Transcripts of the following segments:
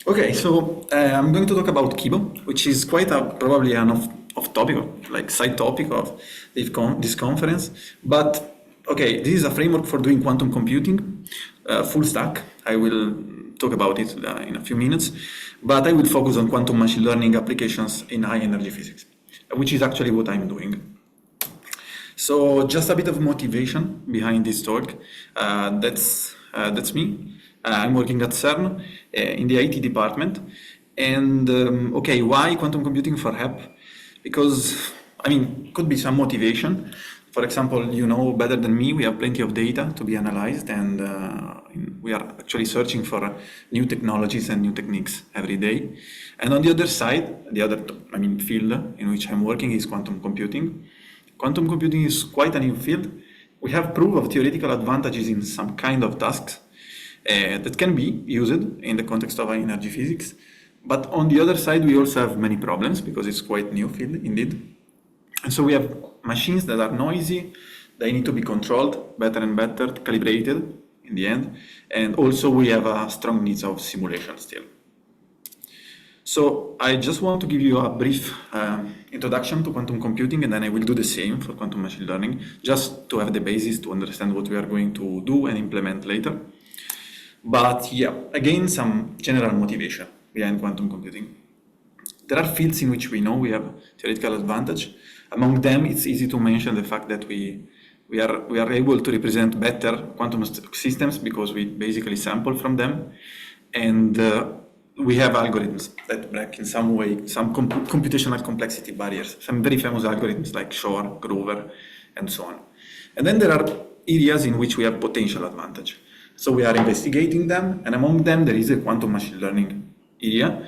Okay, so I'm going to talk about Qibo, which is quite probably an off topic, like side topic of this conference. But okay, this is a framework for doing quantum computing, full stack. I will talk about it in a few minutes, but I will focus on quantum machine learning applications in high energy physics, which is actually what I'm doing. So just a bit of motivation behind this talk. That's me. I'm working at CERN in the IT department. And okay, why quantum computing for HEP? Because, I mean, could be some motivation. For example, you know better than me, we have plenty of data to be analyzed, and we are actually searching for new technologies and new techniques every day. And on the other side, the other, field in which I'm working is quantum computing. Quantum computing is quite a new field. We have proof of theoretical advantages in some kind of tasks that can be used in the context of high energy physics. But on the other side, we also have many problems because it's quite new field indeed. And so we have machines that are noisy, they need to be controlled better and better, calibrated in the end. And also we have a strong needs of simulation still. So I just want to give you a brief introduction to quantum computing, and then I will do the same for quantum machine learning, just to have the basis to understand what we are going to do and implement later. But yeah, again, some general motivation behind quantum computing. There are fields in which we know we have theoretical advantage. Among them, it's easy to mention the fact that we are able to represent better quantum systems because we basically sample from them, and we have algorithms that break in some way some computational complexity barriers. Some very famous algorithms like Shor, Grover, and so on. And then there are areas in which we have potential advantage. So we are investigating them, and among them there is a quantum machine learning area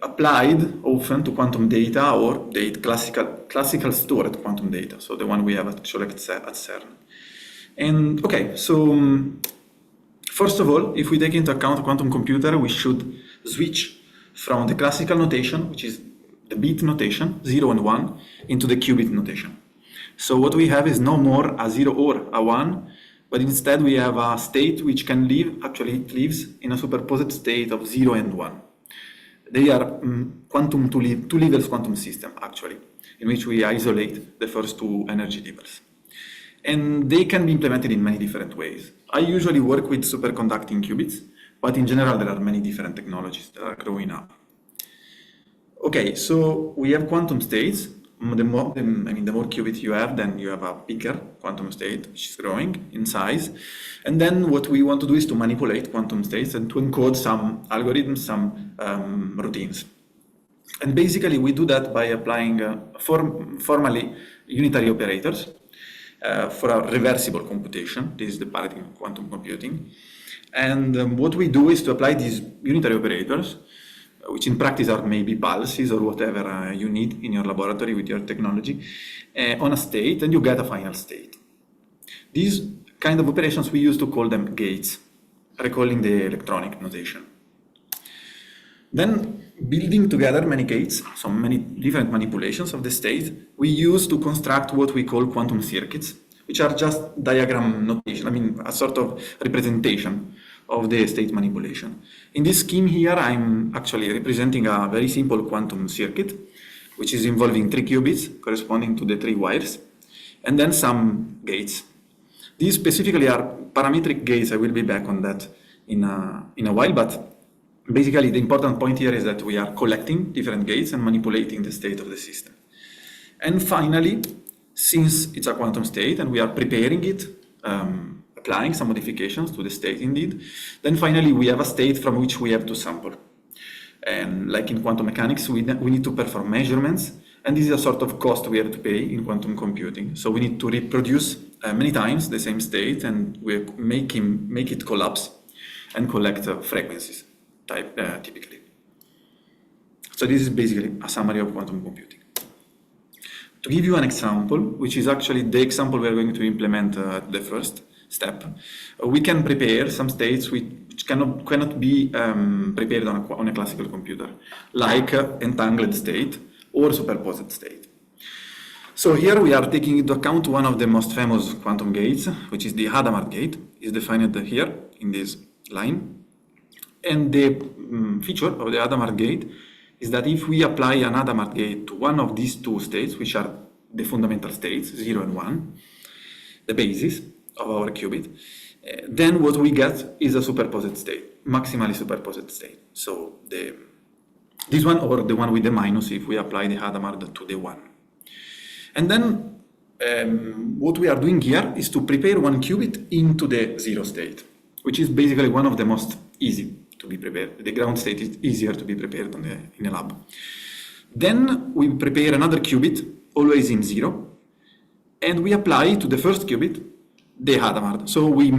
applied often to quantum data or classical stored quantum data, so the one we have actually at CERN. And okay, so first of all, if we take into account a quantum computer, we should switch from the classical notation, which is the bit notation, 0 and 1, into the qubit notation. So what we have is no more a 0 or a 1, but instead we have a state which can live, actually it lives in a superposed state of 0 and 1. They are two levels quantum system, actually, in which we isolate the first two energy levels. And they can be implemented in many different ways. I usually work with superconducting qubits, but in general there are many different technologies that are growing up. Okay, so we have quantum states. The more qubits you have, then you have a bigger quantum state, which is growing in size. And then what we want to do is to manipulate quantum states and to encode some algorithms, some routines. And basically we do that by applying formally unitary operators for a reversible computation. This is the paradigm of quantum computing. And what we do is to apply these unitary operators, which in practice are maybe pulses or whatever you need in your laboratory with your technology, on a state, and you get a final state. These kind of operations we use to call them gates, recalling the electronic notation. Then, building together many gates, so many different manipulations of the state, we use to construct what we call quantum circuits, which are just diagram notation, a sort of representation of the state manipulation. In this scheme here, I'm actually representing a very simple quantum circuit, which is involving 3 qubits corresponding to the 3 wires, and then some gates. These specifically are parametric gates. I will be back on that in a while, but basically the important point here is that we are collecting different gates and manipulating the state of the system. And finally, since it's a quantum state and we are preparing it, applying some modifications to the state indeed, then finally we have a state from which we have to sample. And like in quantum mechanics, we need to perform measurements, and this is a sort of cost we have to pay in quantum computing. So we need to reproduce many times the same state, and we make it collapse and collect frequencies typically. So this is basically a summary of quantum computing. To give you an example, which is actually the example we are going to implement at the first step, we can prepare some states which cannot be prepared on a classical computer, like entangled state or superposed state. So here we are taking into account one of the most famous quantum gates, which is the Hadamard gate, is defined here in this line. And the feature of the Hadamard gate is that if we apply an Hadamard gate to one of these two states, which are the fundamental states, 0 and 1, the basis of our qubit, then what we get is a superposed state, maximally superposed state. So this one or the one with the minus if we apply the Hadamard to the 1. And then what we are doing here is to prepare one qubit into the 0 state, which is basically one of the most easy to be prepared. The ground state is easier to be prepared in a lab. Then we prepare another qubit, always in 0, and we apply to the first qubit the Hadamard. So we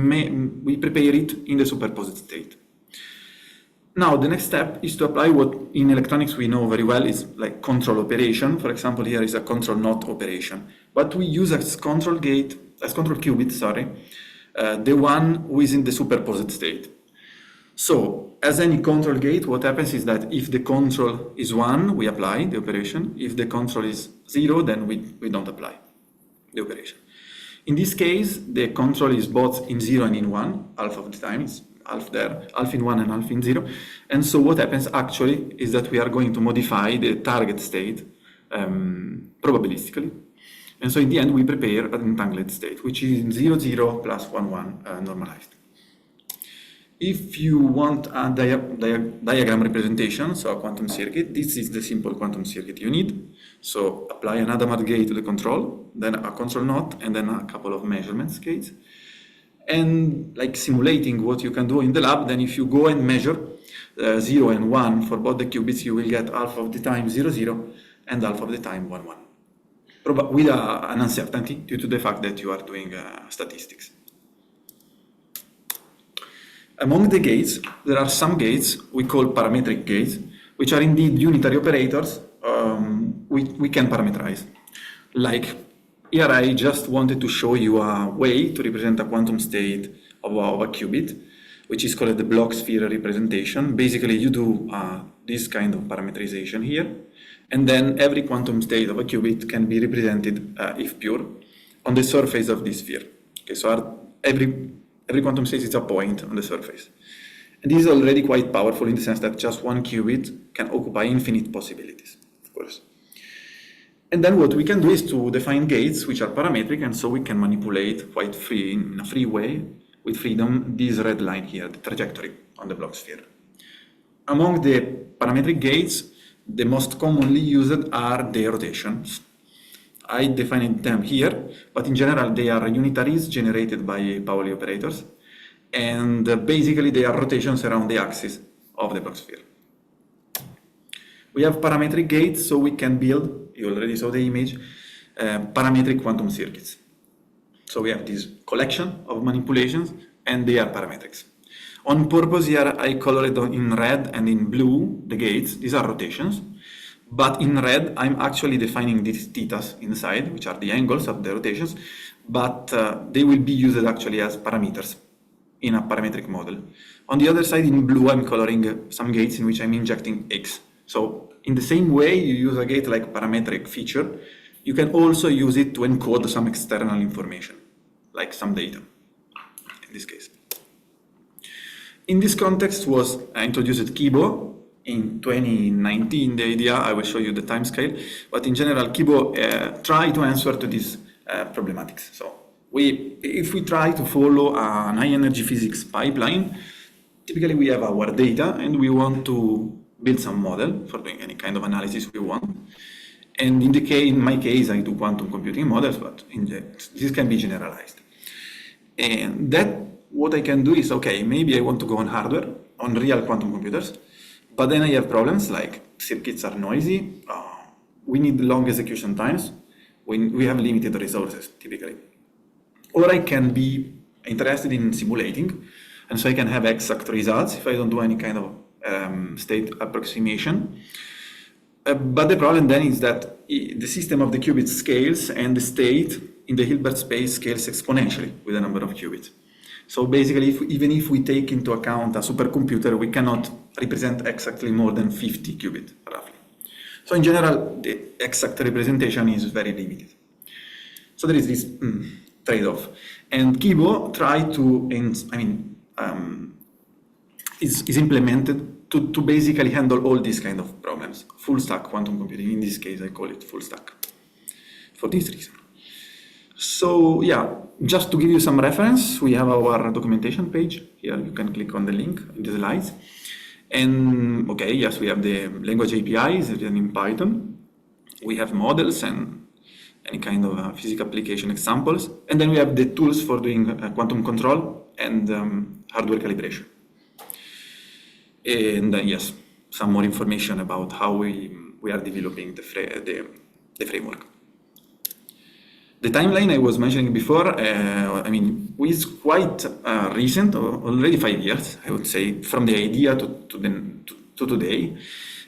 prepare it in the superposed state. Now the next step is to apply what in electronics we know very well is like control operation. For example, here is a control not operation. But we use as control qubit, the one who is in the superposed state. So as any control gate, what happens is that if the control is 1, we apply the operation. If the control is 0, then we don't apply the operation. In this case, the control is both in 0 and in 1, half of the time. It's half there, half in 1 and half in 0. And so what happens actually is that we are going to modify the target state probabilistically. And so in the end, we prepare an entangled state, which is in 0, 0 plus 1, 1 normalized. If you want a diagram representation, so a quantum circuit, this is the simple quantum circuit you need. So apply an Hadamard gate to the control, then a control not, and then a couple of measurements gates. And like simulating what you can do in the lab, then if you go and measure 0 and 1 for both the qubits, you will get half of the time 0, 0 and half of the time 1, 1. With an uncertainty due to the fact that you are doing statistics. Among the gates, there are some gates we call parametric gates, which are indeed unitary operators we can parameterize. Like here I just wanted to show you a way to represent a quantum state of a qubit, which is called the block sphere representation. Basically you do this kind of parameterization here, and then every quantum state of a qubit can be represented, if pure, on the surface of this sphere. Okay, so every quantum state is a point on the surface. And this is already quite powerful in the sense that just one qubit can occupy infinite possibilities, of course. And then what we can do is to define gates which are parametric, and so we can manipulate quite free, in a free way, with freedom, this red line here, the trajectory on the block sphere. Among the parametric gates, the most commonly used are the rotations. I defined them here, but in general they are unitaries generated by Pauli operators, and basically they are rotations around the axis of the block sphere. We have parametric gates, so we can build, you already saw the image, parametric quantum circuits. So we have this collection of manipulations, and they are parametrics. On purpose here I colored in red and in blue the gates. These are rotations. But in red, I'm actually defining these thetas inside, which are the angles of the rotations, but they will be used actually as parameters in a parametric model. On the other side, in blue, I'm coloring some gates in which I'm injecting X. So in the same way you use a gate like parametric feature, you can also use it to encode some external information, like some data, in this case. In this context was introduced Qibo. In 2019, the idea, I will show you the time scale, but in general, Qibo tried to answer to this problematics. So if we try to follow an high energy physics pipeline, typically we have our data and we want to build some model for doing any kind of analysis we want. And in my case, I do quantum computing models, but this can be generalized. And what I can do is, okay, maybe I want to go on hardware, on real quantum computers, but then I have problems like circuits are noisy, we need long execution times, we have limited resources typically. Or I can be interested in simulating, and so I can have exact results if I don't do any kind of state approximation. But the problem then is that the system of the qubits scales and the state in the Hilbert space scales exponentially with the number of qubits. So basically, even if we take into account a supercomputer, we cannot represent exactly more than 50 qubits, roughly. So in general, the exact representation is very limited. So there is this trade-off. And Qibo tried to, is implemented to basically handle all these kind of problems. Full stack quantum computing, in this case I call it full stack for this reason. So yeah, just to give you some reference, we have our documentation page. Here you can click on the link in the slides. And okay, yes, we have the language APIs written in Python. We have models and any kind of physical application examples. And then we have the tools for doing quantum control and hardware calibration. And yes, some more information about how we are developing the framework. The timeline I was mentioning before, is quite recent, already 5 years, I would say, from the idea to today.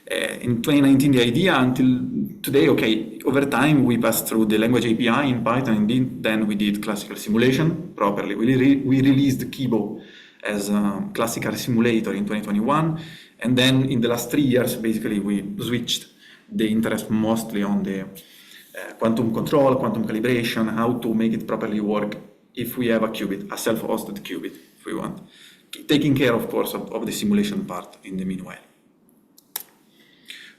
In 2019, the idea until today, okay, over time we passed through the language API in Python, and then we did classical simulation properly. We released Qibo as a classical simulator in 2021, and then in the last 3 years, basically, we switched the interest mostly on the quantum control, quantum calibration, how to make it properly work if we have a qubit, a self-hosted qubit, if we want. Taking care, of course, of the simulation part in the meanwhile.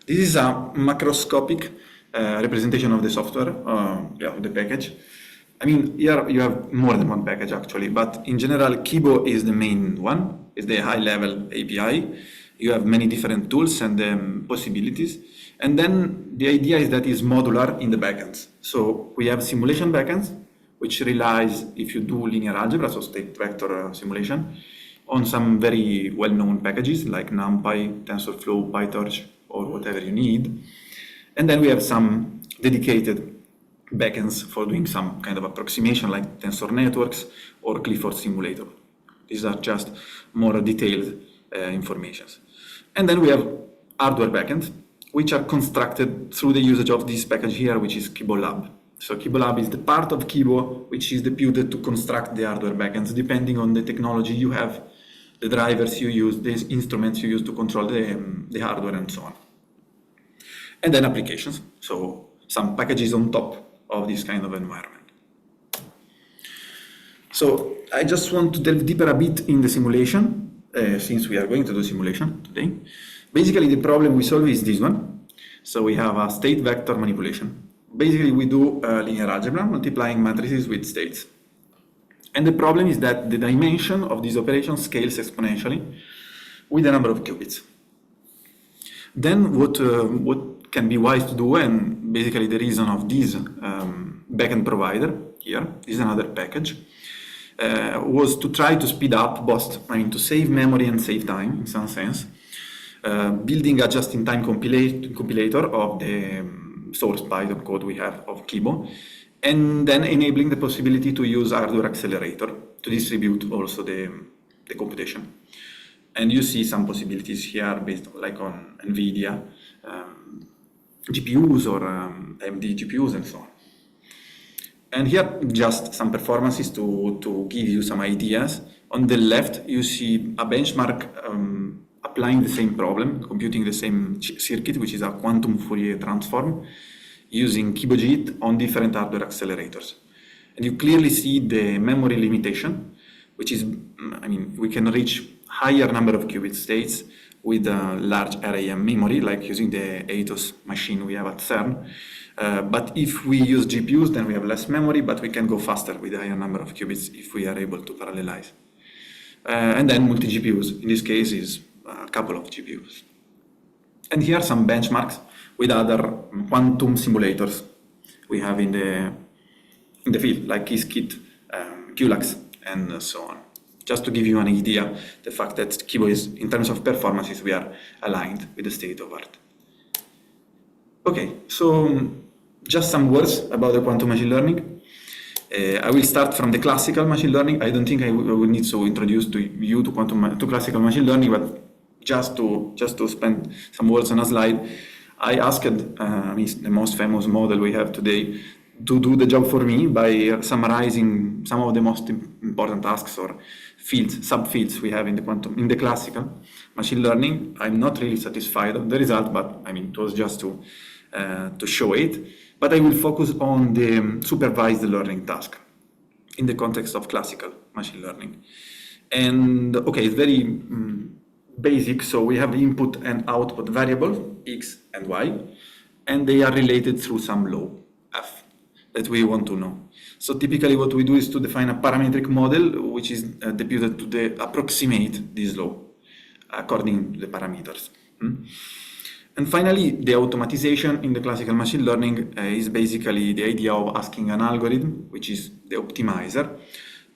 This is a macroscopic representation of the software, of the package. I mean, here you have more than one package actually, but in general, Qibo is the main one, is the high-level API. You have many different tools and possibilities. And then the idea is that it's modular in the backends. So we have simulation backends, which relies, if you do linear algebra, so state vector simulation, on some very well-known packages like NumPy, TensorFlow, PyTorch, or whatever you need. And then we have some dedicated backends for doing some kind of approximation like tensor networks or Clifford simulator. These are just more detailed informations. And then we have hardware backends, which are constructed through the usage of this package here, which is Qibo Lab. So Qibo Lab is the part of Qibo which is deputed to construct the hardware backends, depending on the technology you have, the drivers you use, the instruments you use to control the hardware and so on. And then applications, so some packages on top of this kind of environment. So I just want to delve deeper a bit in the simulation, since we are going to do simulation today. Basically, the problem we solve is this one. So we have a state vector manipulation. Basically, we do linear algebra, multiplying matrices with states. And the problem is that the dimension of this operation scales exponentially with the number of qubits. Then what can be wise to do, and basically the reason of this backend provider here is another package, was to try to speed up both, to save memory and save time in some sense, building a just-in-time compilator of the source Python code we have of Qibo, and then enabling the possibility to use hardware accelerator to distribute also the computation. And you see some possibilities here based like on NVIDIA GPUs or AMD GPUs and so on. And here just some performances to give you some ideas. On the left you see a benchmark applying the same problem, computing the same circuit, which is a quantum Fourier transform, using QiboJIT on different hardware accelerators. And you clearly see the memory limitation, which is, we can reach higher number of qubit states with a large RAM memory, like using the ATOS machine we have at CERN. But if we use GPUs, then we have less memory, but we can go faster with a higher number of qubits if we are able to parallelize. And then multi-GPUs, in this case, is a couple of GPUs. And here are some benchmarks with other quantum simulators we have in the field, like Qiskit, QLAX, and so on. Just to give you an idea, the fact that Qibo is, in terms of performances, we are aligned with the state of art. Okay, so just some words about the quantum machine learning. I will start from the classical machine learning. I don't think I will need to introduce you to classical machine learning, but just to spend some words on a slide, I asked the most famous model we have today to do the job for me by summarizing some of the most important tasks or fields, subfields we have in the classical machine learning. I'm not really satisfied with the result, but it was just to show it. But I will focus on the supervised learning task in the context of classical machine learning. And okay, it's very basic, so we have input and output variable, x and y, and they are related through some law, f, that we want to know. So typically what we do is to define a parametric model which is deputed to approximate this law according to the parameters. And finally, the automatization in the classical machine learning is basically the idea of asking an algorithm, which is the optimizer,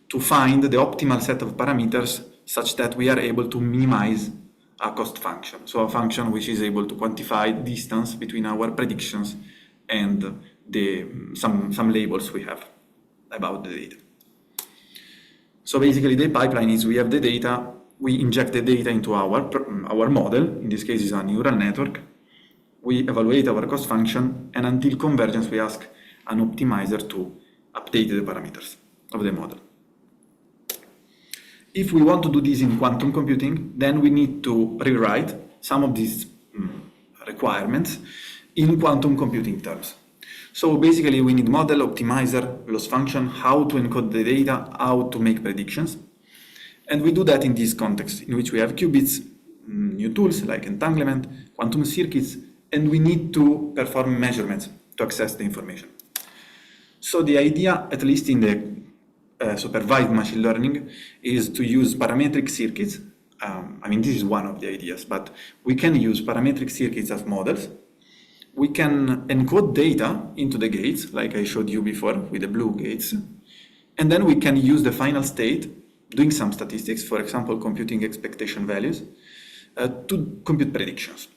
to find the optimal set of parameters such that we are able to minimize a cost function. So a function which is able to quantify distance between our predictions and some labels we have about the data. So basically the pipeline is we have the data, we inject the data into our model, in this case is a neural network, we evaluate our cost function, and until convergence we ask an optimizer to update the parameters of the model. If we want to do this in quantum computing, then we need to rewrite some of these requirements in quantum computing terms. So basically we need model, optimizer, loss function, how to encode the data, how to make predictions. And we do that in this context in which we have qubits, new tools like entanglement, quantum circuits, and we need to perform measurements to access the information. So the idea, at least in the supervised machine learning, is to use parametric circuits. I mean, this is one of the ideas, but we can use parametric circuits as models. We can encode data into the gates, like I showed you before with the blue gates. And then we can use the final state, doing some statistics, for example, computing expectation values, to compute predictions.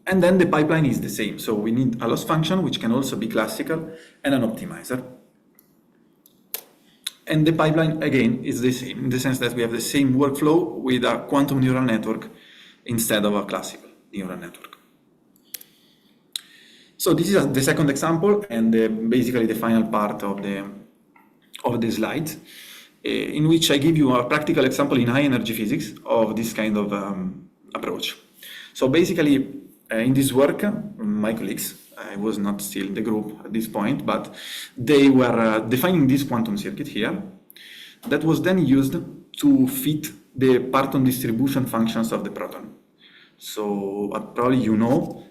And then the pipeline is the same. So we need a loss function, which can also be classical, and an optimizer. And the pipeline, again, is the same, in the sense that we have the same workflow with a quantum neural network instead of a classical neural network. So this is the second example, and basically the final part of the slides, in which I give you a practical example in high energy physics of this kind of approach. So basically, in this work, my colleagues, I was not still in the group at this point, but they were defining this quantum circuit here that was then used to fit the Parton distribution functions of the proton. So probably you know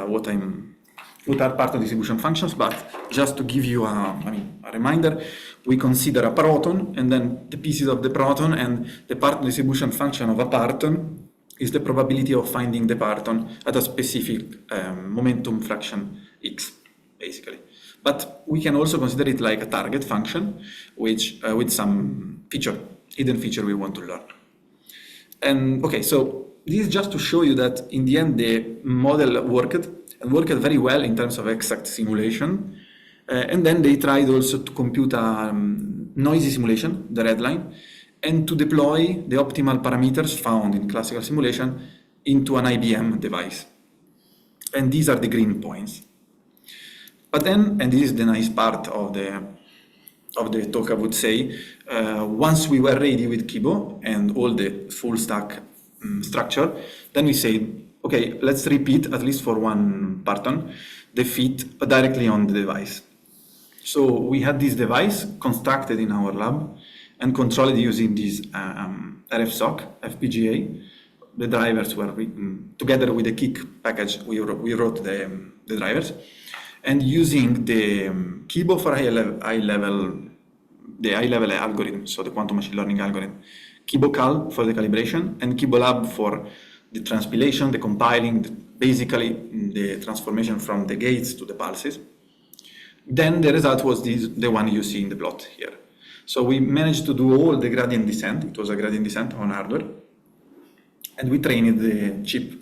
what are Parton distribution functions, but just to give you a reminder, we consider a proton and then the pieces of the proton, and the Parton distribution function of a parton is the probability of finding the parton at a specific momentum fraction x, basically. But we can also consider it like a target function, which with some hidden feature we want to learn. And okay, so this is just to show you that in the end the model worked very well in terms of exact simulation. And then they tried also to compute a noisy simulation, the red line, and to deploy the optimal parameters found in classical simulation into an IBM device. And these are the green points. But then, and this is the nice part of the talk, I would say, once we were ready with Qibo and all the full stack structure, then we say, okay, let's repeat, at least for one parton, the fit directly on the device. So we had this device constructed in our lab and controlled using this RFSOC, FPGA. The drivers were written together with the kick package. We wrote the drivers, and using the Qibo for high level algorithm, so the quantum machine learning algorithm, Qibo-Cal for the calibration, and Qibo-Lab for the transpilation, the compiling, basically the transformation from the gates to the pulses. Then the result was the one you see in the plot here. So we managed to do all the gradient descent. It was a gradient descent on hardware. And we trained the chip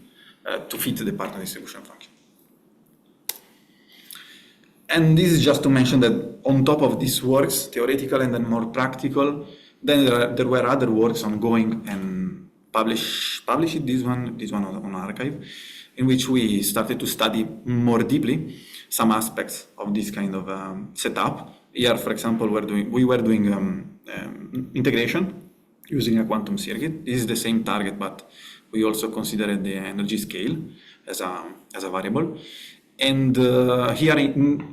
to fit the Parton distribution function. And this is just to mention that on top of these works, theoretical and then more practical, then there were other works ongoing and published this one on archive, in which we started to study more deeply some aspects of this kind of setup. Here, for example, we were doing integration using a quantum circuit. This is the same target, but we also considered the energy scale as a variable. And here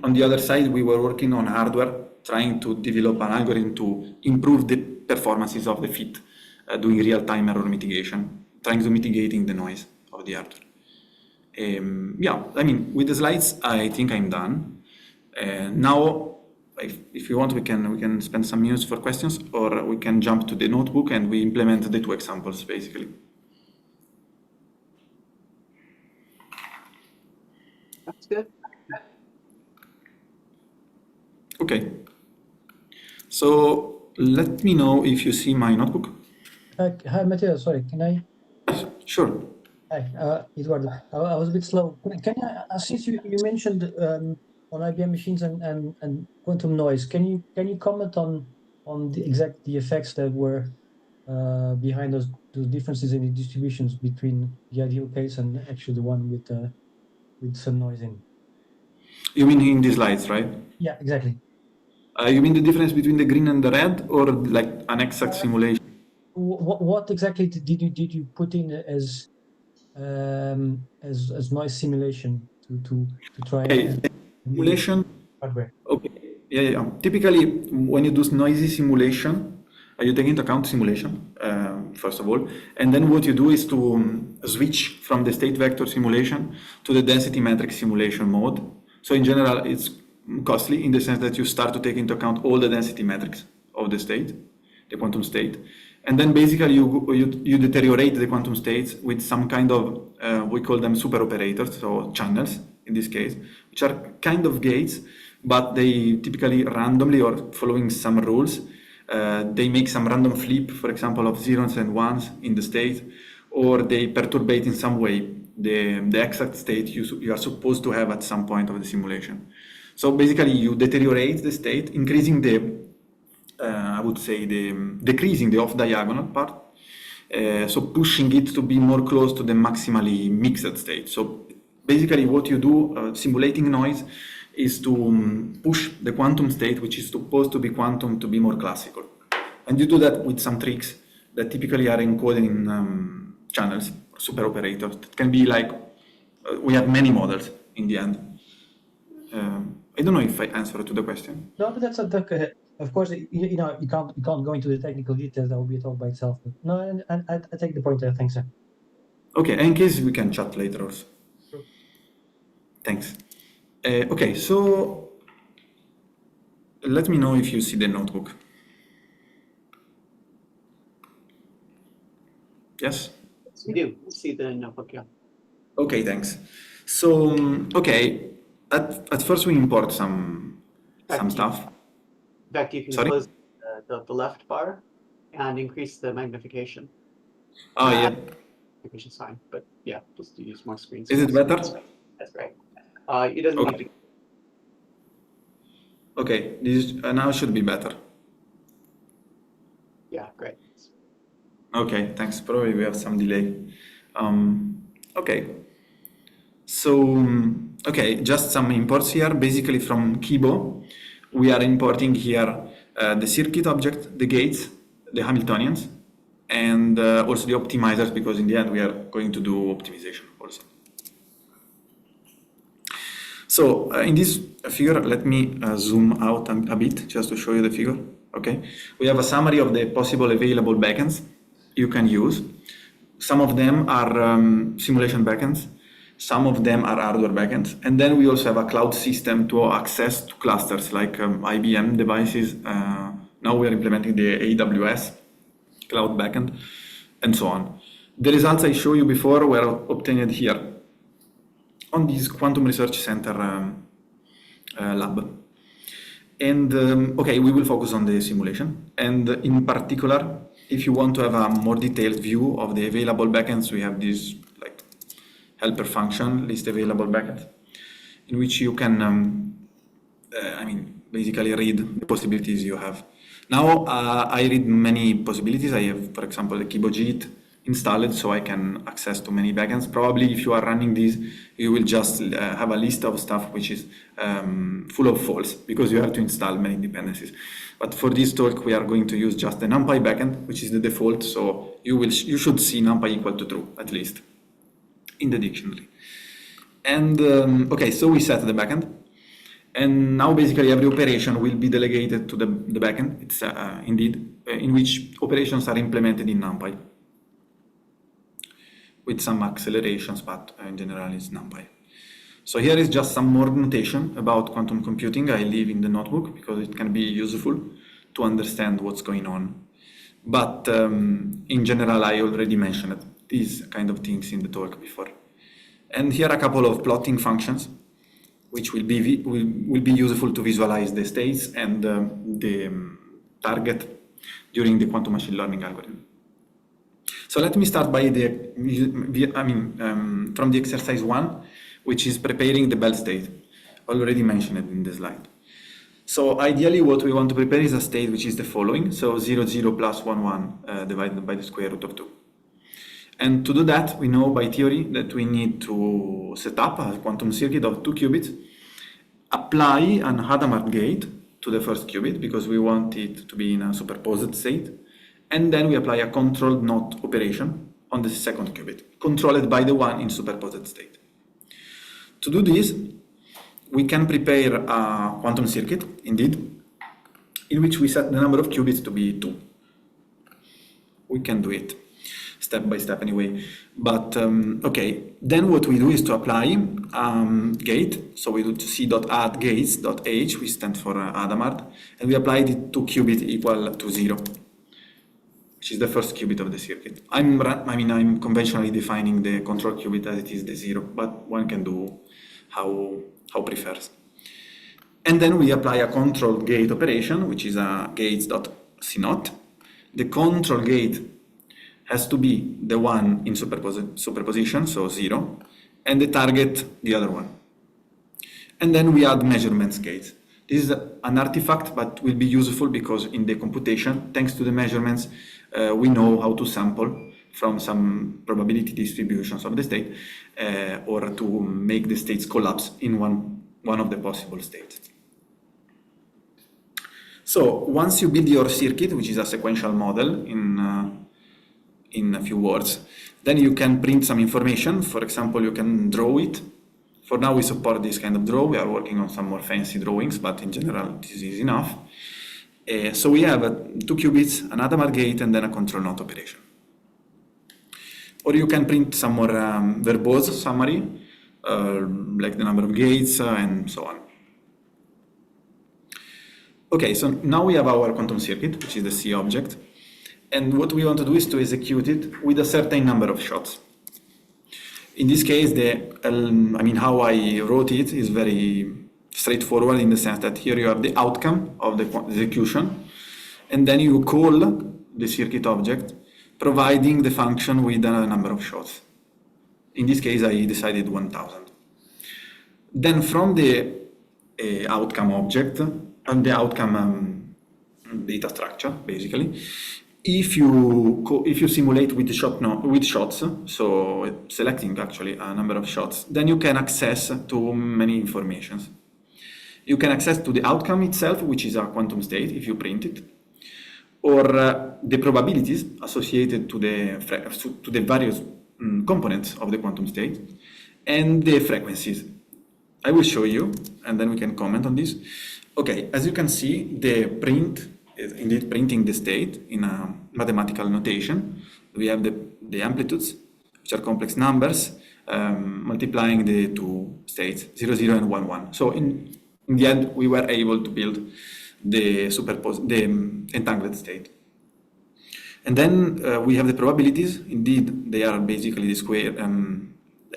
on the other side, we were working on hardware, trying to develop an algorithm to improve the performances of the fit, doing real-time error mitigation, trying to mitigating the noise of the hardware. Yeah, I mean, with the slides, I think I'm done. Now, if you want, we can spend some minutes for questions, or we can jump to the notebook and we implement the two examples, basically. That's good. Okay. So let me know if you see my notebook. Hi, Matteo. Sorry, can I? Sure. Hi, Eduardo. I was a bit slow. Can I, since you mentioned on IBM machines and quantum noise, can you comment on the effects that were behind those differences in the distributions between the ideal case and actually the one with some noise in? You mean in the slides, right? Yeah, exactly. You mean the difference between the green and the red, or like an exact simulation? What exactly did you put in as noise simulation to try and simulation? hardware? Okay. Yeah. Typically, when you do noisy simulation, you take into account simulation, first of all, and then what you do is to switch from the state vector simulation to the density matrix simulation mode. So in general, it's costly in the sense that you start to take into account all the density metrics of the state, the quantum state, and then basically you deteriorate the quantum states with some kind of we call them super operators, so channels in this case, which are kind of gates, but they typically randomly or following some rules. They make some random flip, for example, of zeros and ones in the state, or they perturbate in some way the exact state you are supposed to have at some point of the simulation. So basically, you deteriorate the state, increasing I would say decreasing the off-diagonal part, so pushing it to be more close to the maximally mixed state. So basically, what you do, simulating noise, is to push the quantum state, which is supposed to be quantum, to be more classical. And you do that with some tricks that typically are encoded in channels, super operators. That can be like, we have many models in the end. I don't know if I answered to the question. No, but that's okay. Of course, you know, you can't go into the technical details. That will be a talk by itself. But no, I take the point there. Thanks, sir. Okay, in case we can chat later also. Sure. Thanks. Okay, so let me know if you see the notebook. Yes? Yes, we do. We see the notebook, yeah. Okay, thanks. So, okay, at first we import some stuff. In fact, you can Sorry? close the left bar and increase the magnification. Oh, yeah. Magnification's fine, but yeah, just to use more screens. Is it better? That's right. It doesn't need to. Okay, this now should be better. Yeah, great. Okay, thanks. Probably we have some delay. Okay. So, okay, just some imports here. Basically from Qibo, we are importing here the circuit object, the gates, the Hamiltonians, and also the optimizers, because in the end we are going to do optimization also. So in this figure, let me zoom out a bit just to show you the figure. Okay, we have a summary of the possible available backends you can use. Some of them are simulation backends. Some of them are hardware backends. And then we also have a cloud system to access to clusters like IBM devices. Now we are implementing the AWS cloud backend and so on. The results I showed you before were obtained here on this Quantum Research Center lab. And okay, we will focus on the simulation. And in particular, if you want to have a more detailed view of the available backends, we have this like helper function, list available backends, in which you can, basically read the possibilities you have. Now I read many possibilities. I have, for example, the Qibo JIT installed, so I can access to many backends. Probably if you are running this, you will just have a list of stuff which is full of faults, because you have to install many dependencies. But for this talk, we are going to use just the NumPy backend, which is the default. So you should see NumPy equal to true, at least, in the dictionary. And okay, so we set the backend. And now basically every operation will be delegated to the backend. It's indeed in which operations are implemented in NumPy. with some accelerations, but in general it's NumPy. So here is just some more notation about quantum computing I leave in the notebook because it can be useful to understand what's going on. But in general, I already mentioned these kind of things in the talk before. And here are a couple of plotting functions which will be useful to visualize the states and the target during the quantum machine learning algorithm. So let me start by from the exercise 1, which is preparing the Bell state, already mentioned in the slide. So ideally what we want to prepare is a state which is the following, so 0, 0 plus 1, 1 divided by the square root of 2. And to do that, we know by theory that we need to set up a quantum circuit of 2 qubits, apply an Hadamard gate to the first qubit because we want it to be in a superposed state, and then we apply a controlled NOT operation on the second qubit, controlled by the one in superposed state. To do this, we can prepare a quantum circuit, indeed, in which we set the number of qubits to be 2. We can do it step by step anyway. But okay, then what we do is to apply gate. So we do c.add gates.h, which stands for Hadamard, and we apply the 2 qubit equal to 0, which is the first qubit of the circuit. I'm conventionally defining the control qubit as it is the 0, but one can do how prefers. And then we apply a control gate operation, which is a gates.c0. The control gate has to be the one in superposition, so 0, and the target, the other one. And then we add measurements gates. This is an artifact, but will be useful because in the computation, thanks to the measurements, we know how to sample from some probability distributions of the state or to make the states collapse in one of the possible states. So once you build your circuit, which is a sequential model in a few words, then you can print some information. For example, you can draw it. For now, we support this kind of draw. We are working on some more fancy drawings, but in general, this is enough. So we have 2 qubits, an Hadamard gate, and then a control NOT operation. Or you can print some more verbose summary, like the number of gates and so on. Okay, so now we have our quantum circuit, which is the C object. And what we want to do is to execute it with a certain number of shots. In this case, how I wrote it is very straightforward in the sense that here you have the outcome of the execution, and then you call the circuit object, providing the function with a number of shots. In this case, I decided 1000. Then from the outcome object, and the outcome data structure, basically, if you simulate with shots, so selecting actually a number of shots, then you can access to many informations. You can access to the outcome itself, which is a quantum state, if you print it, or the probabilities associated to the various components of the quantum state, and the frequencies. I will show you, and then we can comment on this. Okay, as you can see, the print is indeed printing the state in a mathematical notation. We have the amplitudes, which are complex numbers, multiplying the two states, 0, 0, and 1, 1. So in the end, we were able to build the entangled state. And then we have the probabilities. Indeed, they are basically the square,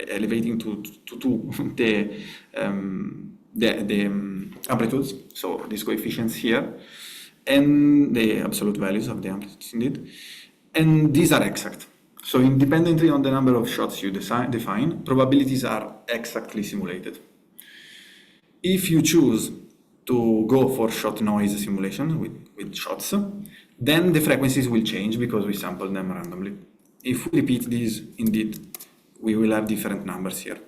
elevating to 2 the amplitudes, so these coefficients here, and the absolute values of the amplitudes, indeed. And these are exact. So independently on the number of shots you define, probabilities are exactly simulated. If you choose to go for shot noise simulation with shots, then the frequencies will change because we sample them randomly. If we repeat these, indeed, we will have different numbers here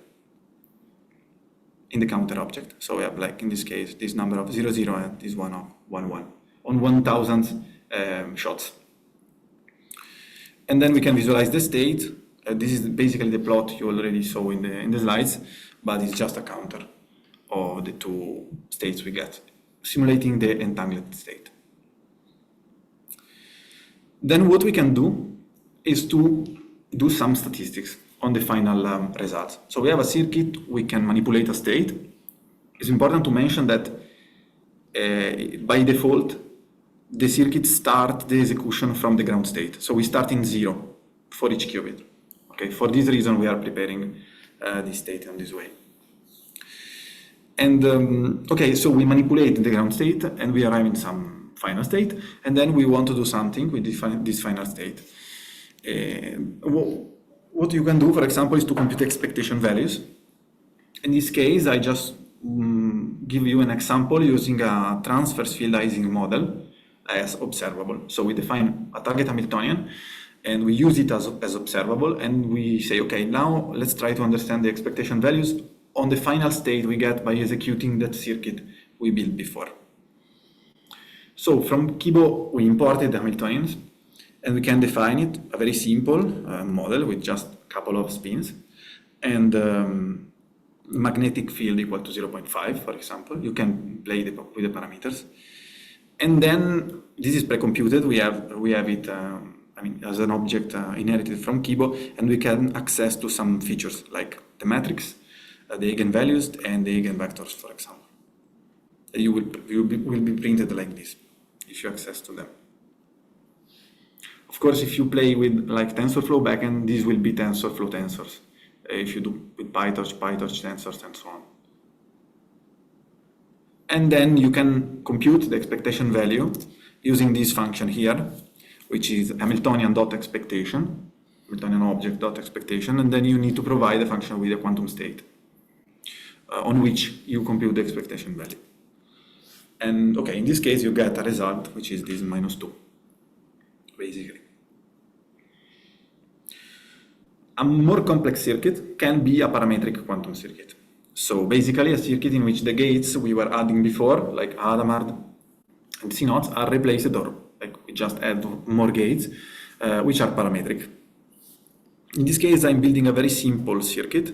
in the counter object. So we have, like in this case, this number of 0, 0 and this one of 1, 1 on 1000 shots. And then we can visualize the state. This is basically the plot you already saw in the slides, but it's just a counter of the two states we get, simulating the entangled state. Then what we can do is to do some statistics on the final results. So we have a circuit, we can manipulate a state. It's important to mention that by default, the circuit starts the execution from the ground state. So we start in 0 for each qubit. Okay, for this reason, we are preparing this state in this way. And okay, so we manipulate the ground state and we arrive in some final state, and then we want to do something with this final state. What you can do, for example, is to compute expectation values. In this case, I just give you an example using a transverse field Ising model as observable. So we define a target Hamiltonian and we use it as observable, and we say, okay, now let's try to understand the expectation values on the final state we get by executing that circuit we built before. So from Qibo, we imported the Hamiltonians, and we can define it, a very simple model with just a couple of spins, and magnetic field equal to 0.5, for example. You can play with the parameters. And then this is pre-computed. We have it as an object inherited from Qibo, and we can access to some features like the matrix, the eigenvalues, and the eigenvectors, for example. You will be printed like this if you access to them. Of course, if you play with like TensorFlow backend, these will be TensorFlow tensors. If you do with PyTorch tensors, and so on. And then you can compute the expectation value using this function here, which is Hamiltonian.expectation, Hamiltonian object.expectation, and then you need to provide a function with a quantum state on which you compute the expectation value. And okay, in this case, you get a result, which is this -2, basically. A more complex circuit can be a parametric quantum circuit. So basically a circuit in which the gates we were adding before, like Hadamard and C-Nodes, are replaced, or like we just add more gates, which are parametric. In this case, I'm building a very simple circuit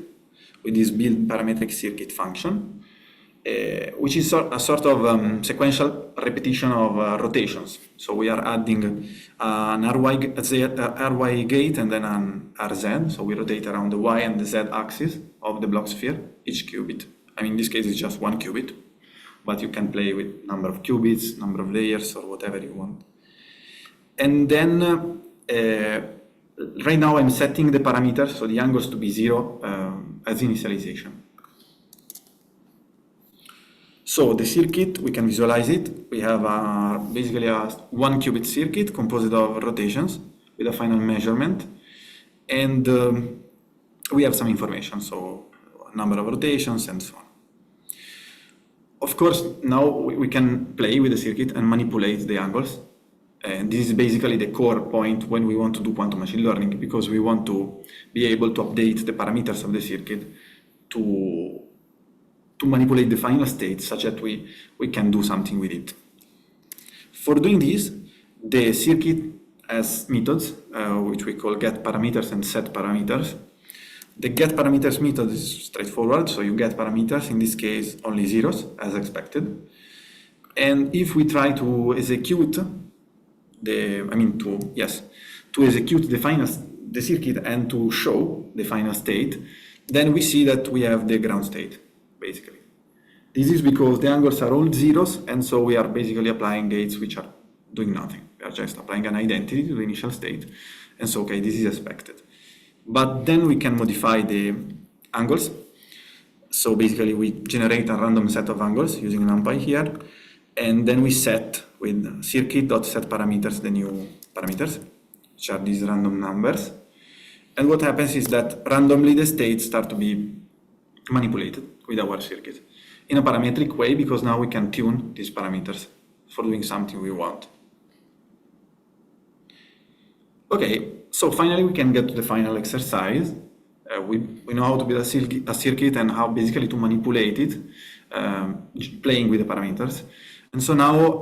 with this build parametric circuit function, which is a sort of sequential repetition of rotations. So we are adding an RY gate and then an RZ. So we rotate around the Y and the Z axis of the block sphere, each qubit. I mean, in this case, it's just one qubit, but you can play with number of qubits, number of layers, or whatever you want. And then right now I'm setting the parameters, so the angles to be 0 as initialization. So the circuit, we can visualize it. We have basically a 1 qubit circuit composed of rotations with a final measurement. And we have some information, so number of rotations and so on. Of course, now we can play with the circuit and manipulate the angles. And this is basically the core point when we want to do quantum machine learning, because we want to be able to update the parameters of the circuit to manipulate the final state such that we can do something with it. For doing this, the circuit has methods, which we call get parameters and set parameters. The get parameters method is straightforward, so you get parameters, in this case only zeros, as expected. And if we try to execute to execute the circuit and to show the final state, then we see that we have the ground state, basically. This is because the angles are all zeros, and so we are basically applying gates which are doing nothing. We are just applying an identity to the initial state, and so, okay, this is expected. But then we can modify the angles. So basically we generate a random set of angles using NumPy here, and then we set with circuit.setParameters the new parameters, which are these random numbers. And what happens is that randomly the states start to be manipulated with our circuit in a parametric way, because now we can tune these parameters for doing something we want. Okay, so finally we can get to the final exercise. We know how to build a circuit and how basically to manipulate it, playing with the parameters. And so now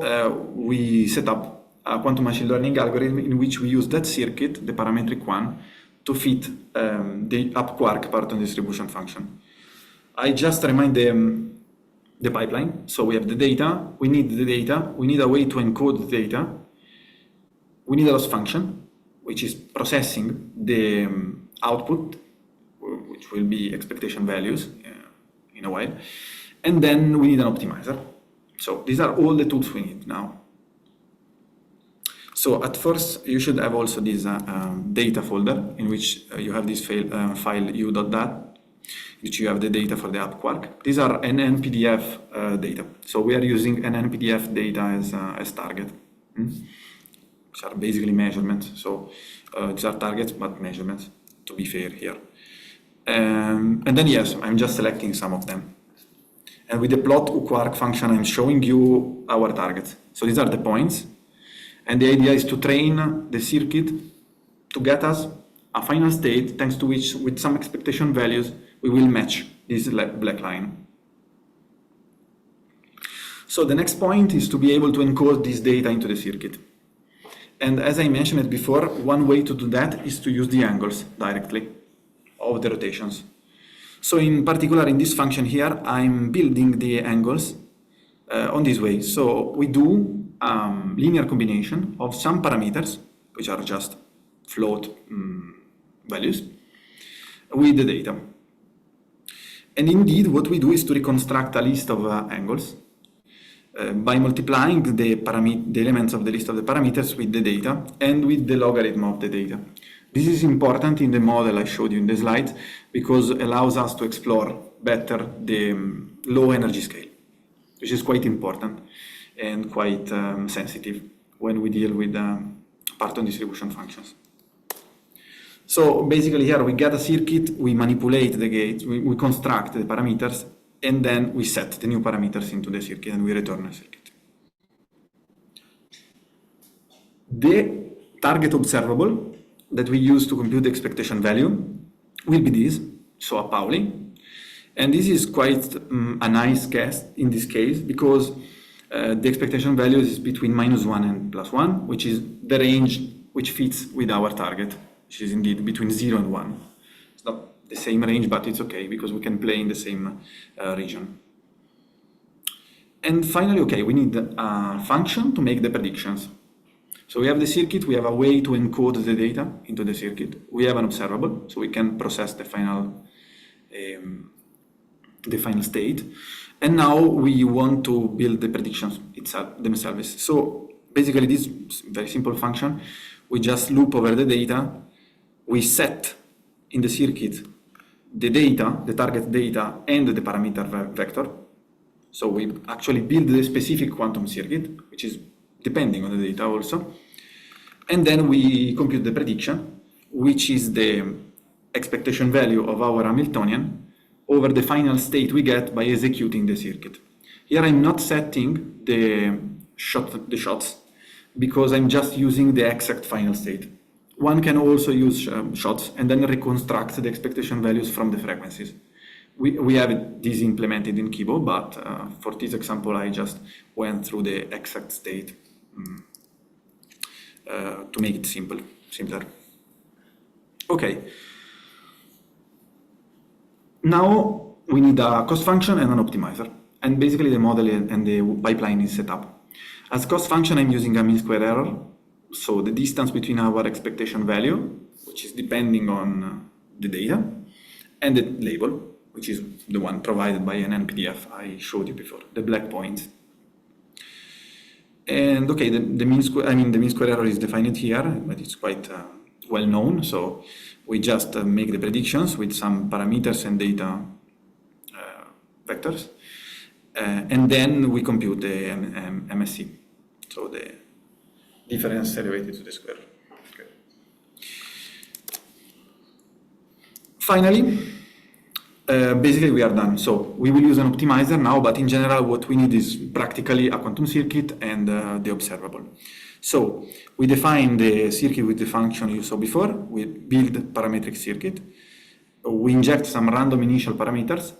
we set up a quantum machine learning algorithm in which we use that circuit, the parametric one, to fit the up quark Parton distribution function. I just remind the pipeline. So we have the data, we need the data, we need a way to encode the data, we need a loss function, which is processing the output, which will be expectation values in a while. And then we need an optimizer. So these are all the tools we need now. So at first, you should have also this data folder in which you have this file u.dat, which you have the data for the app Quark. These are NNPDF data. So we are using NNPDF data as target, which are basically measurements. So these are targets, but measurements, to be fair here. And then yes, I'm just selecting some of them. And with the plot Quark function, I'm showing you our targets. So these are the points. And the idea is to train the circuit to get us a final state, thanks to which, with some expectation values, we will match this black line. So the next point is to be able to encode this data into the circuit. And as I mentioned it before, one way to do that is to use the angles directly of the rotations. So in particular, in this function here, I'm building the angles on this way. So we do linear combination of some parameters, which are just float values, with the data. And indeed, what we do is to reconstruct a list of angles by multiplying the elements of the list of the parameters with the data and with the logarithm of the data. This is important in the model I showed you in the slides because it allows us to explore better the low energy scale, which is quite important and quite sensitive when we deal with Parton distribution functions. So basically here we get a circuit, we manipulate the gates, we construct the parameters, and then we set the new parameters into the circuit and we return a circuit. The target observable that we use to compute the expectation value will be this, so a Pauli. And this is quite a nice guess in this case because the expectation value is between -1 and +1, which is the range which fits with our target, which is indeed between 0 and 1. It's not the same range, but it's okay because we can play in the same region. And finally, okay, we need a function to make the predictions. So we have the circuit, we have a way to encode the data into the circuit. We have an observable, so we can process the final state. And now we want to build the predictions themselves. So basically this very simple function, we just loop over the data, we set in the circuit the data, the target data, and the parameter vector. So we actually build the specific quantum circuit, which is depending on the data also. And then we compute the prediction, which is the expectation value of our Hamiltonian over the final state we get by executing the circuit. Here I'm not setting the shots because I'm just using the exact final state. One can also use shots and then reconstruct the expectation values from the frequencies. We have this implemented in Qibo, but for this example I just went through the exact state to make it simpler. Okay. Now we need a cost function and an optimizer. And basically the model and the pipeline is set up. As cost function, I'm using a mean square error. So the distance between our expectation value, which is depending on the data, and the label, which is the one provided by an NPDF I showed you before, the black point. And okay, the mean square error is defined here, but it's quite well known. So we just make the predictions with some parameters and data vectors, and then we compute the MSE, so the difference elevated to the square. Okay. Finally, basically we are done. So we will use an optimizer now, but in general what we need is practically a quantum circuit and the observable. So we define the circuit with the function you saw before, we build parametric circuit, we inject some random initial parameters,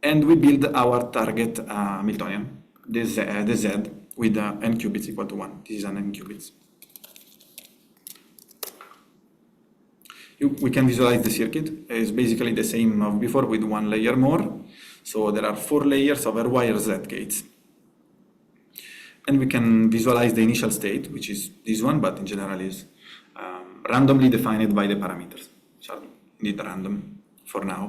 and we build our target Hamiltonian, the Z with n qubits equal to 1. This is an n qubits. We can visualize the circuit. It's basically the same of before with one layer more. So there are 4 layers of wire Z gates. And we can visualize the initial state, which is this one, but in general is randomly defined by the parameters, which are indeed random for now.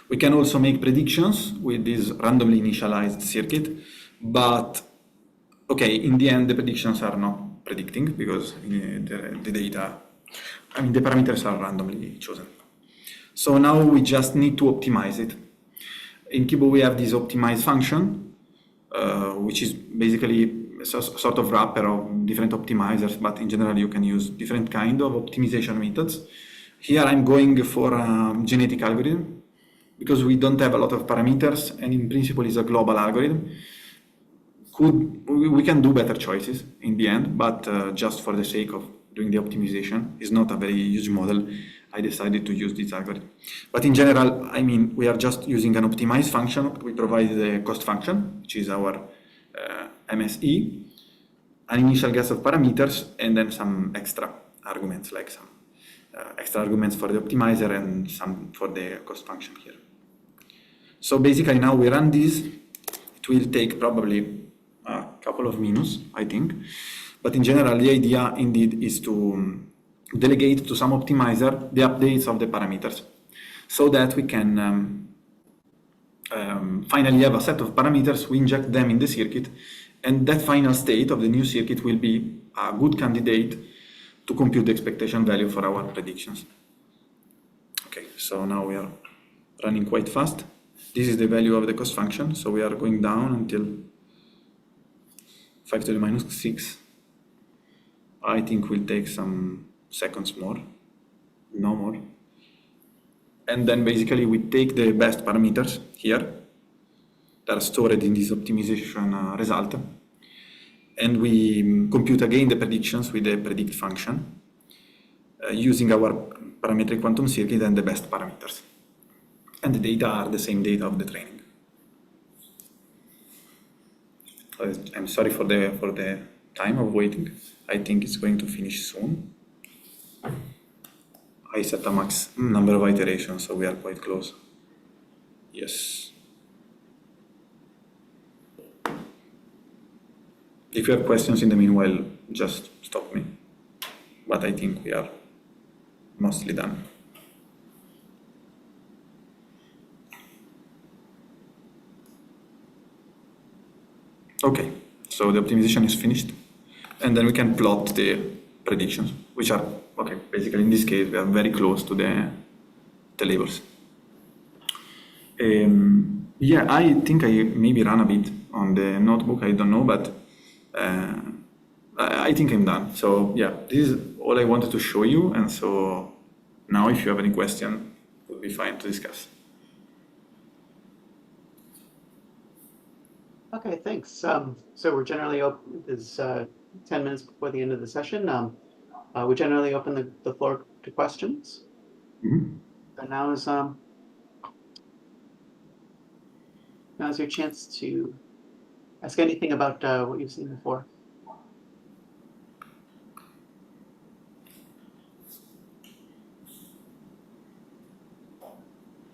We can also make predictions with this randomly initialized circuit, but okay, in the end, the predictions are not predicting because the data, the parameters are randomly chosen. So now we just need to optimize it. In Qibo, we have this optimize function, which is basically a sort of wrapper of different optimizers, but in general, you can use different kind of optimization methods. Here, I'm going for a genetic algorithm because we don't have a lot of parameters, and in principle, it's a global algorithm. We can do better choices in the end, but just for the sake of doing the optimization, it's not a very huge model. I decided to use this algorithm. But in general, we are just using an optimize function. We provide the cost function, which is our MSE, an initial guess of parameters, and then some extra arguments, like some extra arguments for the optimizer and some for the cost function here. So basically now we run this. It will take probably a couple of minutes, I think. But in general, the idea indeed is to delegate to some optimizer the updates of the parameters so that we can finally have a set of parameters, we inject them in the circuit, and that final state of the new circuit will be a good candidate to compute the expectation value for our predictions. Okay, so now we are running quite fast. This is the value of the cost function, so we are going down until 5 to the minus 6. I think we'll take some seconds more, no more. And then basically we take the best parameters here that are stored in this optimization result, and we compute again the predictions with the predict function using our parametric quantum circuit and the best parameters. And the data are the same data of the training. I'm sorry for the time of waiting. I think it's going to finish soon. I set a max number of iterations, so we are quite close. Yes. If you have questions in the meanwhile, just stop me. But I think we are mostly done. Okay, so the optimization is finished, and then we can plot the predictions, which are, okay, basically in this case, we are very close to the labels. Yeah, I think I maybe ran a bit on the notebook, I don't know, but I think I'm done. So yeah, this is all I wanted to show you, and so now if you have any question, it would be fine to discuss. Okay, thanks. So we're generally open, it's 10 minutes before the end of the session. We generally open the floor to questions. Mm-hmm. And now's your chance to ask anything about what you've seen before.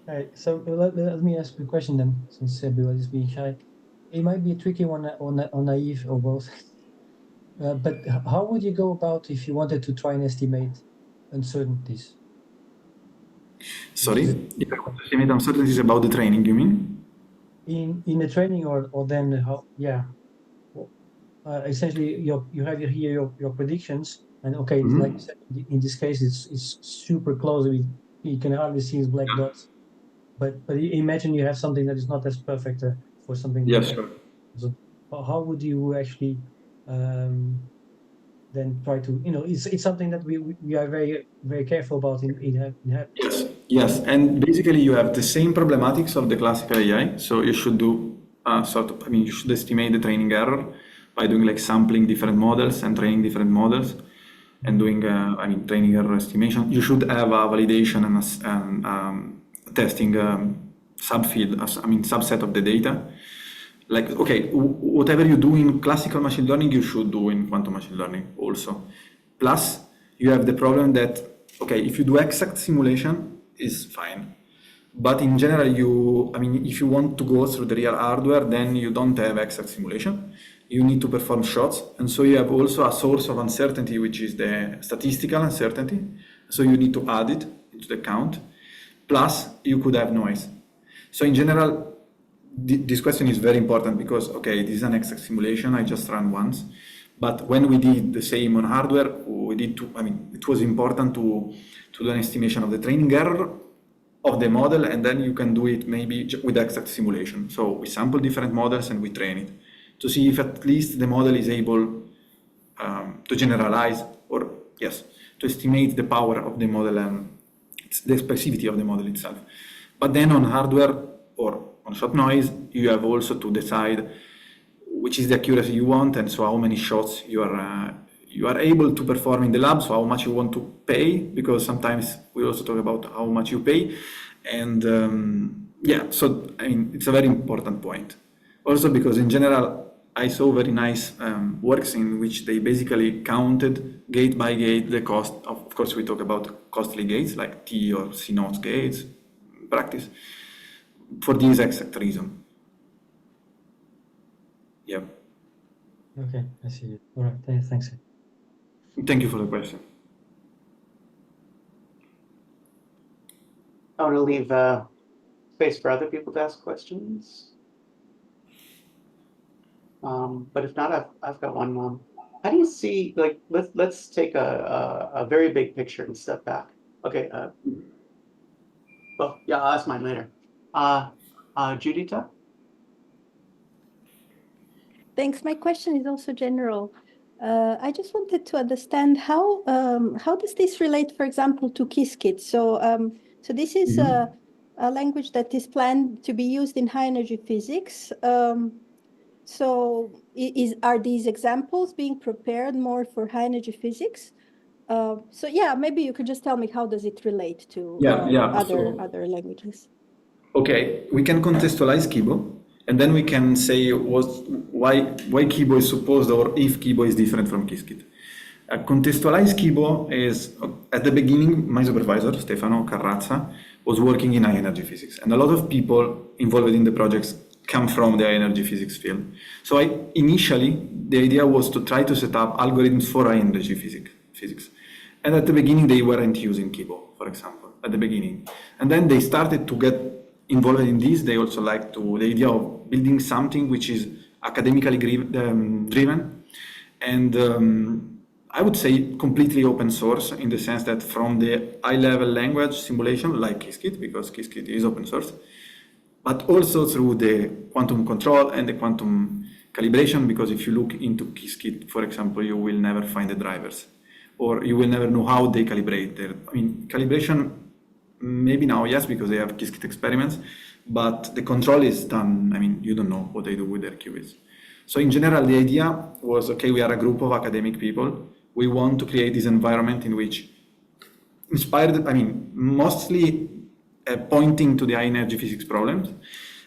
All right, so let me ask a question then, since everyone is being shy. It might be a tricky one or naive or both. But how would you go about if you wanted to try and estimate uncertainties? Sorry, if I want to estimate uncertainties about the training, you mean? In the training or then how? Yeah. Essentially, you have here your predictions, and okay, Mm-hmm. like you said, in this case, it's super close. You can hardly see his black dots. But imagine you have something that is not as perfect for something. Yes, sure. So how would you actually then try to, it's something that we are very, very careful about in Yes, and basically you have the same problematics of the classical AI. So you should do you should estimate the training error by doing like sampling different models and training different models and doing training error estimation. You should have a validation and testing subset of the data. Like, okay, whatever you do in classical machine learning, you should do in quantum machine learning also. Plus, you have the problem that, okay, if you do exact simulation, is fine. But in general, if you want to go through the real hardware, then you don't have exact simulation. You need to perform shots. And so you have also a source of uncertainty, which is the statistical uncertainty. So you need to add it the count. Plus, you could have noise. So in general, this question is very important because, okay, this is an exact simulation I just ran once, but when we did the same on hardware, it was important to do an estimation of the training error of the model, and then you can do it maybe with exact simulation. So we sample different models and we train it to see if at least the model is able to generalize, or yes, to estimate the power of the model and the specificity of the model itself. But then on hardware or on shot noise, you have also to decide which is the accuracy you want, and so how many shots you are able to perform in the lab, so how much you want to pay, because sometimes we also talk about how much you pay. And yeah, so I mean, it's a very important point. Also because in general, I saw very nice works in which they basically counted gate by gate the cost. Of course, we talk about costly gates like T or C0 gates practice for this exact reason. Yeah. Okay, I see. All right, thanks. Thank you for the question. I want to leave space for other people to ask questions. But if not, I've got one. How do you see, like, let's take a very big picture and step back. Okay. Well, yeah, I'll ask mine later. Judita? Thanks. My question is also general. I just wanted to understand how does this relate, for example, to Qiskit? So this is a language that is planned to be used in high energy physics. So are these examples being prepared more for high energy physics? So yeah, maybe you could just tell me how does it relate to other languages? Okay, we can contextualize Qibo, and then we can say why Qibo is supposed, or if Qibo is different from Qiskit. Contextualize Qibo is, at the beginning, my supervisor, Stefano Carrazza, was working in high energy physics, and a lot of people involved in the projects come from the high energy physics field. So initially, the idea was to try to set up algorithms for high energy physics. And at the beginning, they weren't using Qibo, for example, at the beginning. And then they started to get involved in this. They also liked the idea of building something which is academically driven. And I would say completely open source, in the sense that from the high-level language simulation, like Qiskit, because Qiskit is open source, but also through the quantum control and the quantum calibration, because if you look into Qiskit, for example, you will never find the drivers, or you will never know how they calibrate their, calibration, maybe now, yes, because they have Qiskit experiments, but the control is done, you don't know what they do with their qubits. So in general, the idea was, okay, we are a group of academic people. We want to create this environment in which inspired, mostly pointing to the high energy physics problems,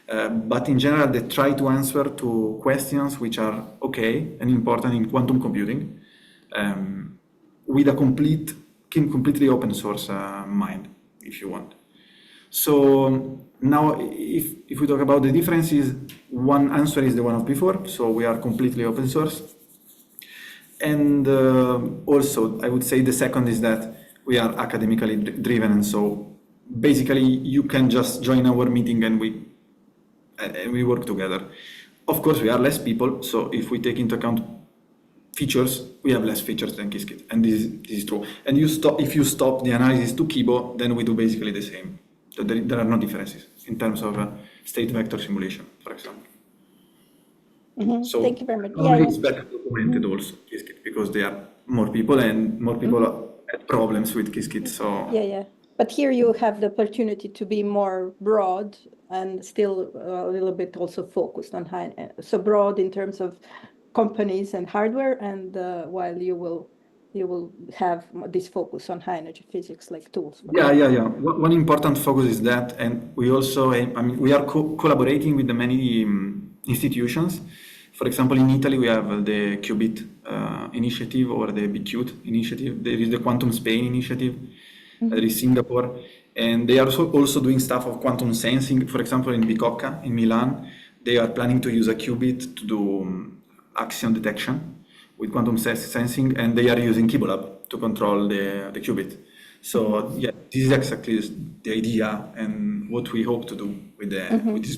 but in general, they try to answer to questions which are okay and important in quantum computing, with a completely open source mind, if you want. So now, if we talk about the differences, one answer is the one of before. So we are completely open source. And also, I would say the second is that we are academically driven. And so basically, you can just join our meeting and we work together. Of course, we are less people. So if we take into account features, we have less features than Qiskit. And this is true. And if you stop the analysis to Qibo, then we do basically the same. So there are no differences in terms of state vector simulation, for example. So thank you very much. It's better documented also, Qiskit, because there are more people and more people had problems with Qiskit. So yeah. But here you have the opportunity to be more broad and still a little bit also focused on so broad in terms of companies and hardware, and while you will have this focus on high energy physics like tools. Yeah. One important focus is that, and we also, we are collaborating with the many institutions. For example, in Italy, we have the Qubit initiative or the BQt initiative. There is the Quantum Spain initiative. There is Singapore, and they are also doing stuff of quantum sensing. For example, in Bicocca in Milan, they are planning to use a qubit to do axion detection with quantum sensing, and they are using Qibo Lab to control the qubit. So yeah, this is exactly the idea and what we hope to do with with this.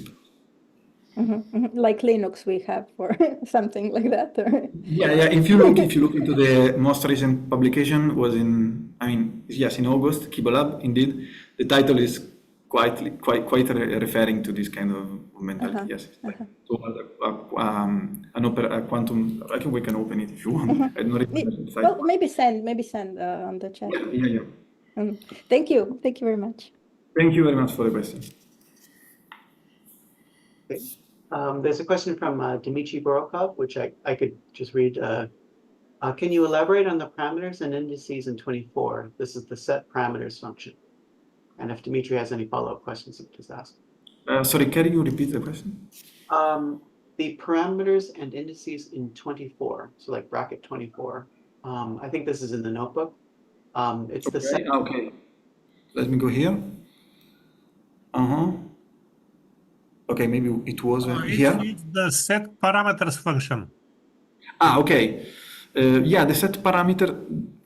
Like Linux we have for something like that. Or... Yeah. If you look into the most recent publication was in August, Qibo Lab. Indeed, the title is quite referring to this kind of mentality. Yes. So a quantum. I think we can open it if you want. I don't remember the title. Well, maybe send on the chat. Yeah. Thank you very much. Thank you very much for the question. Okay. There's a question from Dmitry Borokov, which I could just read. Can you elaborate on the parameters and indices in 24? This is the set parameters function. And if Dmitry has any follow-up questions, just ask. Sorry, can you repeat the question? The parameters and indices in 24, so like bracket 24. I think this is in the notebook. It's the set. Okay. Let me go here. Okay, maybe it was here. It's the set parameters function. Okay. Yeah, the set parameter,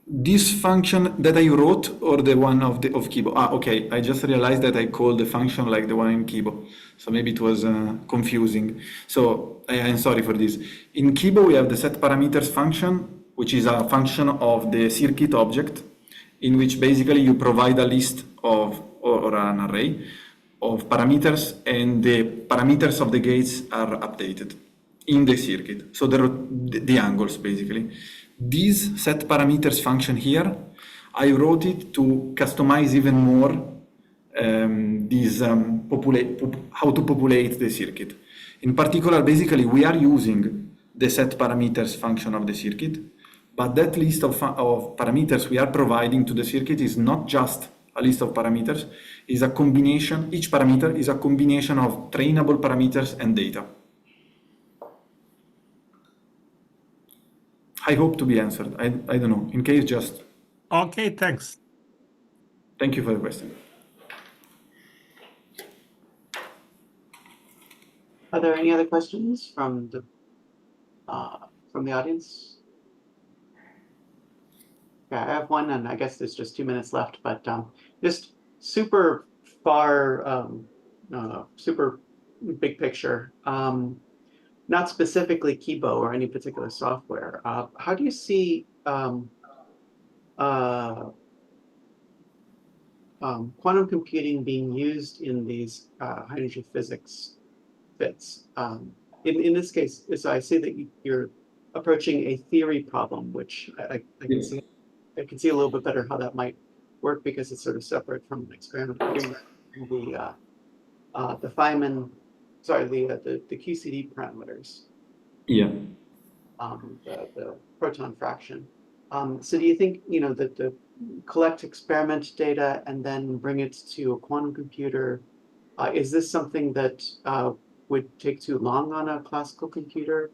this function that I wrote or the one of Qibo? Okay. I just realized that I called the function like the one in Qibo. So maybe it was confusing. So I'm sorry for this. In Qibo, we have the set parameters function, which is a function of the circuit object, in which basically you provide a list of, or an array of parameters, and the parameters of the gates are updated in the circuit. So the angles, basically. This set parameters function here, I wrote it to customize even more how to populate the circuit. In particular, basically, we are using the set parameters function of the circuit, but that list of parameters we are providing to the circuit is not just a list of parameters, is a combination, each parameter is a combination of trainable parameters and data. I hope to be answered. I don't know. In case, just... Okay, thanks. Thank you for the question. Are there any other questions from the audience? Yeah, I have one, and I guess there's just 2 minutes left, but just super far, super big picture. Not specifically Qibo or any particular software. How do you see quantum computing being used in these hydrogen physics fits? In this case, so I see that you're approaching a theory problem, which I can see. I can see a little bit better how that might work because it's sort of separate from an experiment. The Feynman, sorry, the QCD parameters. Yeah. The proton fraction. So do you think, that the collect experiment data and then bring it to a quantum computer, is this something that would take too long on a classical computer?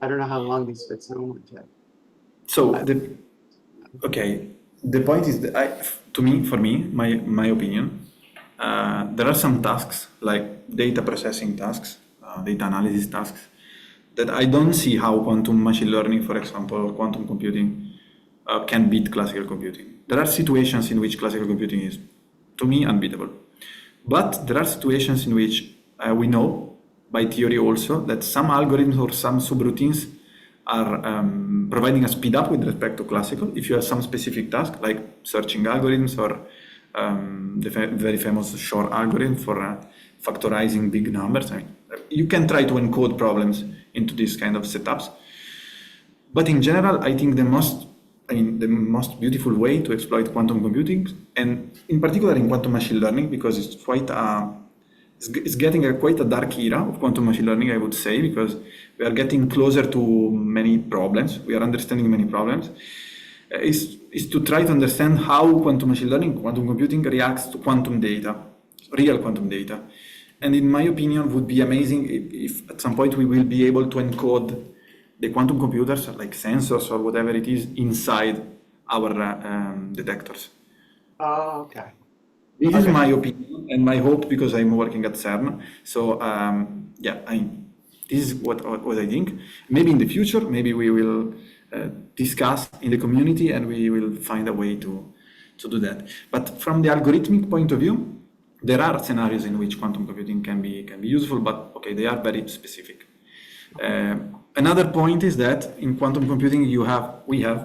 I don't know how long these fits normally take. So the point is that for me, my opinion, there are some tasks like data processing tasks, data analysis tasks, that I don't see how quantum machine learning, for example, or quantum computing can beat classical computing. There are situations in which classical computing is, to me, unbeatable. But there are situations in which we know, by theory also, that some algorithms or some subroutines are providing a speed up with respect to classical. If you have some specific task, like searching algorithms or the very famous Shor algorithm for factorizing big numbers, you can try to encode problems into these kind of setups. But in general, I think the most beautiful way to exploit quantum computing, and in particular in quantum machine learning, because it's it's getting quite a dark era of quantum machine learning, I would say, because we are getting closer to many problems. We are understanding many problems. Is to try to understand how quantum machine learning, quantum computing reacts to quantum data, real quantum data. And in my opinion, would be amazing if at some point we will be able to encode the quantum computers, like sensors or whatever it is, inside our detectors. Oh, okay. This is my opinion and my hope, because I'm working at CERN. So this is what I think. Maybe in the future, maybe we will discuss in the community and we will find a way to to do that. But from the algorithmic point of view, there are scenarios in which quantum computing can be useful, but okay, they are very specific. Another point is that in quantum computing we have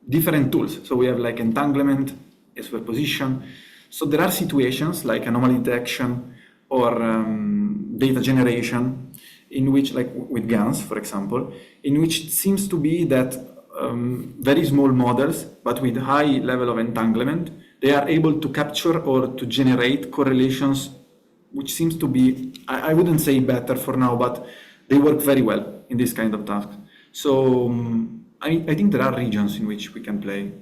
different tools. So we have like entanglement, superposition. So there are situations like anomaly detection or data generation in which, like with GANs, for example, in which it seems to be that very small models, but with high level of entanglement, they are able to capture or to generate correlations, which seems to be, I wouldn't say better for now, but they work very well in this kind of task. So I think there are regions in which we can play.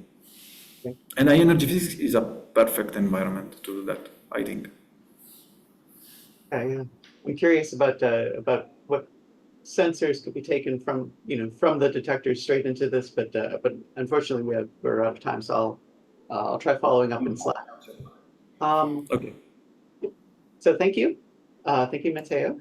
Okay. And high energy physics is a perfect environment to do that, I think. I'm curious about what sensors could be taken from the detectors straight into this, but unfortunately we're out of time, so I'll try following up in Slack. Okay. So thank you, Matteo.